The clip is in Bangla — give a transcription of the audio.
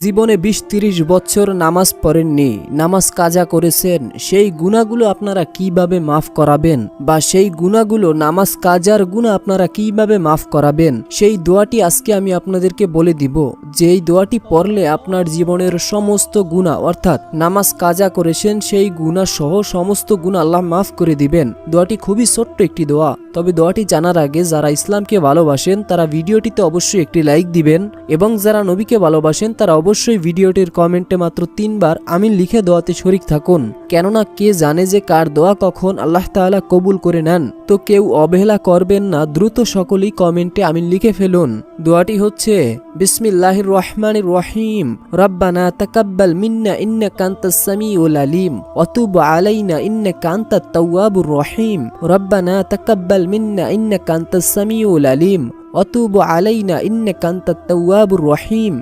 জীবনে ২০-৩০ বছর নামাজ পড়েননি, নামাজ কাজা করেছেন, সেই গুনাহগুলো আপনারা কিভাবে মাফ করাবেন বা সেই গুনাহগুলো নামাজ কাজার গুনাহ আপনারা কিভাবে মাফ করাবেন, সেই দোয়াটি আজকে আমি আপনাদেরকে বলে দিব। যে এই দোয়াটি পড়লে আপনার জীবনের সমস্ত গুনাহ অর্থাৎ নামাজ কাজা করেছেন সেই গুনাহ সহ সমস্ত গুনাহ আল্লাহ মাফ করে দিবেন। দোয়াটি খুবই ছোট্ট একটি দোয়া, তবে দোয়াটি জানার আগে যারা ইসলামকে ভালোবাসেন তারা ভিডিওটিতে অবশ্যই একটি লাইক দিবেন এবং যারা নবীকে ভালোবাসেন তারা অবশ্যই ভিডিওটির কমেন্টে মাত্র ৩ বার আমিন লিখে দোয়াতে শরীক থাকুন। কেননা কে জানে যে কার দোয়া কখন আল্লাহ তাআলা কবুল করে নেন। তো কেউ অবহেলা করবেন না, দ্রুত সকলেই কমেন্টে আমিন লিখে ফেলুন। দোয়াটি হচ্ছে বিসমিল্লাহির রহমানির রহিম, রব্বানা তাকাব্বাল মিন্না ইন্নাকা আনতাস সামিউল আলিম ওয়া তুব আলাইনা ইন্নাকা আনতাত তাওয়াবুর রহিম, রব্বানা তাকাব্বাল মিন্না ইন্নাকা আনতাস সামিউল আলিম ওয়া তুব আলাইনা ইন্নাকা আনতাত তাওয়াবুর রহিম।